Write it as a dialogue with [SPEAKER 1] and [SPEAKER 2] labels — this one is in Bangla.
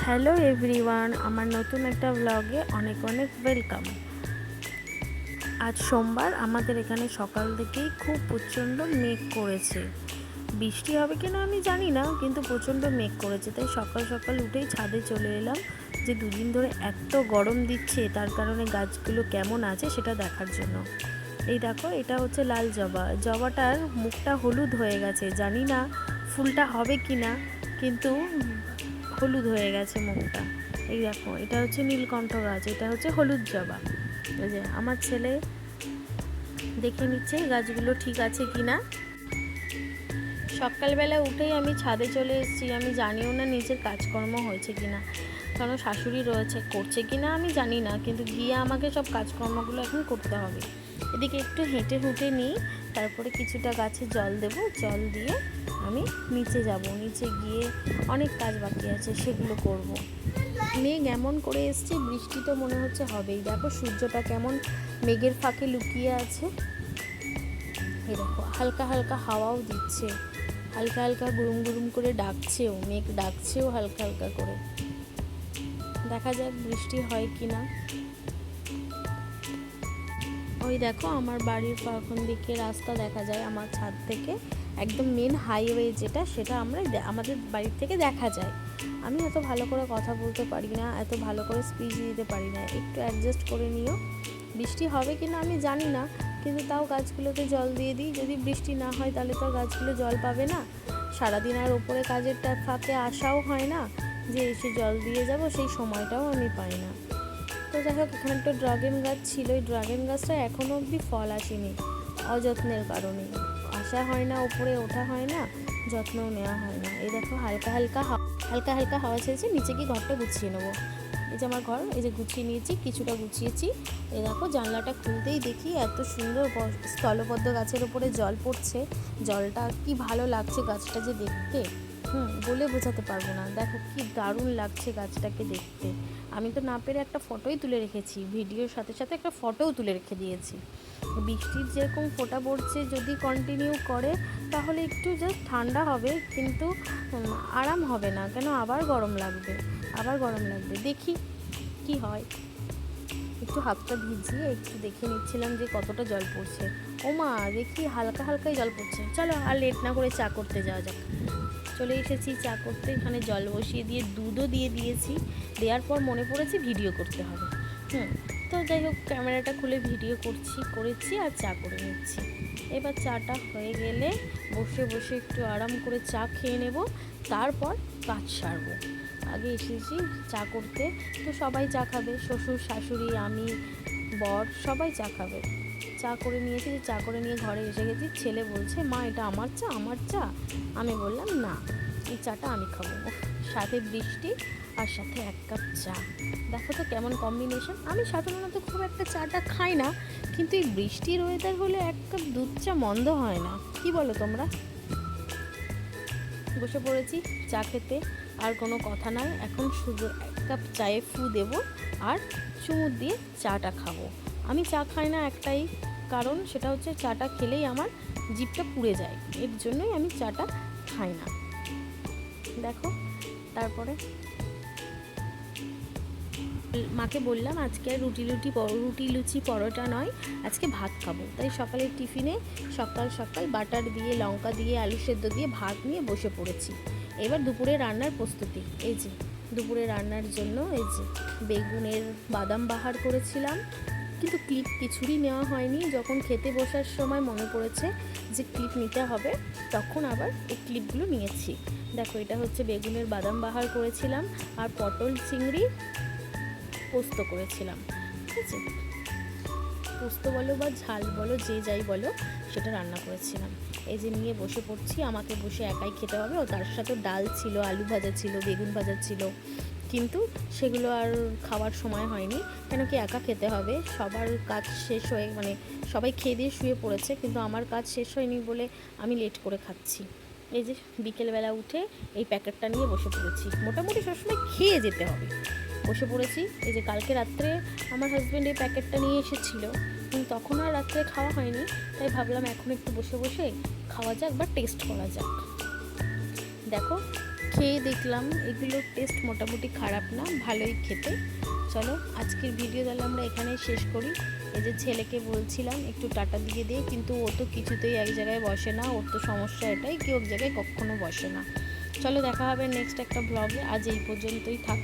[SPEAKER 1] হ্যালো এভরিওয়ান, আমার নতুন একটা ব্লগে অনেক অনেক ওয়েলকাম। আজ সোমবার, আমাদের এখানে সকাল থেকেই খুব প্রচণ্ড মেঘ করেছে। বৃষ্টি হবে কিনা আমি জানি না, কিন্তু প্রচণ্ড মেঘ করেছে। তাই সকাল সকাল উঠেই ছাদে চলে এলাম, যে দুদিন ধরে এত গরম দিচ্ছে, তার কারণে গাছগুলো কেমন আছে সেটা দেখার জন্য। এই দেখো, এটা হচ্ছে লাল জবা। জবাটার মুখটা হলুদ হয়ে গেছে, জানি না ফুলটা হবে কি না, কিন্তু হলুদ হয়ে গেছে মুখটা। এই দেখো, এটা হচ্ছে নীলকণ্ঠ গাছ, এটা হচ্ছে হলুদ জবা। এই যে আমার ছেলে দেখে নিচ্ছে গাছগুলো ঠিক আছে কি না। সকালবেলা উঠেই আমি ছাদে চলে এসেছি। আমি জানিও না নিজের কাজকর্ম হয়েছে কি না, কারণ শাশুড়ি রয়েছে, করছে কি না আমি জানি না, কিন্তু গিয়ে আমাকে সব কাজকর্মগুলো এখন করতে হবে। এদিকে একটু হেঁটে হুটে নিই, তারপরে কিছুটা গাছে জল দেব। জল দিয়ে আমি নিচে যাব, নিচে গিয়ে অনেক কাজ বাকি আছে, সেগুলো করব। মেঘ এমন করে এসছে, বৃষ্টি তো মনে হচ্ছে হবেই। দেখো সূর্যটা কেমন মেঘের ফাঁকে লুকিয়ে আছে। এই দেখো, হালকা হালকা হাওয়াও দিচ্ছে, হালকা হালকা গুরুম গুরুম করে ডাকছেও, মেঘ ডাকছেও হালকা হালকা করে। দেখা যাক বৃষ্টি হয় কি না। ওই দেখো, আমার বাড়ির পেছন দিকে রাস্তা দেখা যায় আমার ছাদ থেকে, একদম মেন হাইওয়ে যেটা, সেটা আমাদের বাড়ির থেকে দেখা যায়। আমি এত ভালো করে কথা বলতে পারি না, এত ভালো করে স্পিচ দিতে পারি না, একটু অ্যাডজাস্ট করে নিও। বৃষ্টি হবে কি না আমি জানি না, কিন্তু তাও গাছগুলোতে জল দিয়ে দিই। যদি বৃষ্টি না হয় তাহলে তো গাছগুলো জল পাবে না। সারাদিন আর ওপরে কাজের ফাঁকে আসাও হয় না, যে এসে জল দিয়ে যাব, সেই সময়টাও আমি পাই না। তো যাই হোক, এখানে একটা ড্রাগন গাছ ছিল, ওই ড্রাগন গাছটা এখনও অবধি ফল আসেনি, অযত্নের কারণে। আসা হয় না, ওপরে ওঠা হয় না, যত্নও নেওয়া হয় না। এই দেখো, হালকা হালকা হালকা হালকা হাওয়া ছেড়েছে, নিচে গিয়ে ঘরটা গুছিয়ে নেবো। এই যে আমার ঘর, এই যে গুছিয়ে নিয়েছি, কিছুটা গুছিয়েছি। এই দেখো, জানলাটা খুলতেই দেখি এত সুন্দর স্থলবদ্ধ গাছের ওপরে জল পড়ছে। জলটা কি ভালো লাগছে গাছটা যে দেখতে, বলে বোঝাতে পারবো না। দেখো কি দারুণ লাগছে গাছটাকে দেখতে। আমি তো না পেরে একটা ফটোই তুলে রেখেছি, ভিডিওর সাথে সাথে একটা ফটোও তুলে রেখে দিয়েছি। বৃষ্টির যেরকম ফোঁটা পড়ছে, যদি কন্টিনিউ করে তাহলে একটু জাস্ট ঠান্ডা হবে, কিন্তু আরাম হবে না, কেন আবার গরম লাগবে, দেখি কি হয়। একটু হাতটা ভিজিয়ে একটু দেখে নিচ্ছিলাম যে কতটা জল পড়ছে। ওমা, দেখি হালকা হালকাই জল পড়ছে। চলো আর লেট না করে চা করতে যাওয়া যাক। চলে এসেছি চা করতে, এখানে জল বসিয়ে দিয়ে দুধও দিয়ে দিয়েছি। দেওয়ার পর মনে পড়েছে ভিডিও করতে হবে। তো যাই হোক, ক্যামেরাটা খুলে ভিডিও করেছি আর চা করে নিচ্ছি। এবার চাটা হয়ে গেলে বসে বসে একটু আরাম করে চা খেয়ে নেব, তারপর কাজ সারবো। আগে এসেছি চা করতে, তো সবাই চা খাবে, শ্বশুর শাশুড়ি আমি বর সবাই চা খাবে। চা করে নিয়েছি, চা করে নিয়ে ঘরে এসে গেছি। ছেলে বলছে, মা এটা আমার চা, আমার চা। আমি বললাম না, এই চাটা আমি খাবো। সাথে বৃষ্টি আর সাথে এক কাপ চা, দেখো তো কেমন কম্বিনেশন। আমি সাধারণত খুব একটা চাটা খাই না, কিন্তু এই বৃষ্টির ওয়েদার হলে এক কাপ দুধ চা মন্দ হয় না, কি বলো তোমরা? বসে পড়েছি চা খেতে, আর কোনো কথা নয়, এখন শুধু এক কাপ চায়ে ফু দেব আর চুমুক দিয়ে চাটা খাবো। আমি চা খাই না একটাই কারণ, সেটা হচ্ছে চাটা খেলেই আমার জিভটা পুড়ে যায়, এর জন্যই আমি চাটা খাই না। দেখো, তারপরে মাকে বললাম আজকে রুটি লুচি পরোটা নয়, আজকে ভাত খাবো। তাই সকালের টিফিনে সকাল সকাল বাটার দিয়ে, লঙ্কা দিয়ে, আলু সেদ্ধ দিয়ে ভাত নিয়ে বসে পড়েছি। এবার দুপুরে রান্নার প্রস্তুতি। এই যে দুপুরে রান্নার জন্য এই যে বেগুনের বাদাম বাহার করেছিলাম, কিন্তু ক্লিপ কিছুরই নেওয়া হয়নি। যখন খেতে বসার সময় মনে পড়েছে যে ক্লিপ নিতে হবে, তখন আবার এই ক্লিপগুলো নিয়েছি। দেখো, এটা হচ্ছে বেগুনের বাদাম বাহার করেছিলাম, আর পটল চিংড়ি পোস্ত করেছিলাম। ঠিক আছে, পোস্ত বলো বা ঝাল বলো, যে যাই বলো, সেটা রান্না করেছিলাম। এই যে নিয়ে বসে পড়ছি, আমাকে বসে একাই খেতে হবে। ও তার সাথে ডাল ছিল, আলু ভাজা ছিল, বেগুন ভাজা ছিল, কিন্তু সেগুলো আর খাওয়ার সময় হয়নি। কেন কি, একা খেতে হবে। সবার কাজ শেষ হয়ে, মানে সবাই খেয়ে দিয়ে শুয়ে পড়েছে, কিন্তু আমার কাজ শেষ হয়নি বলে আমি লেট করে খাচ্ছি। এই যে বিকেলবেলা উঠে এই প্যাকেটটা নিয়ে বসে পড়েছি। মোটামুটি সবসময় খেয়ে যেতে হবে। বসে পড়েছি। এই যে কালকে রাত্রে আমার হাজব্যান্ড এই প্যাকেটটা নিয়ে এসেছিলো, কিন্তু তখন আর রাত্রে খাওয়া হয়নি, তাই ভাবলাম এখন একটু বসে বসে খাওয়া যাক বা টেস্ট করা যাক। দেখো খেয়ে দেখলাম এগুলোর টেস্ট মোটামুটি খারাপ না, ভালোই খেতে। চলো আজকের ভিডিও তাহলে আমরা এখানেই শেষ করি। এই যে ছেলেকে বলছিলাম একটু টাটা দিয়ে দিয়ে, কিন্তু ও তো কিছুতেই এক জায়গায় বসে না, ওর তো সমস্যা এটাই কি এক জায়গায় কখনো বসে না। চলো দেখা হবে নেক্সট একটা ব্লগে, আজ এই পর্যন্তই থাক।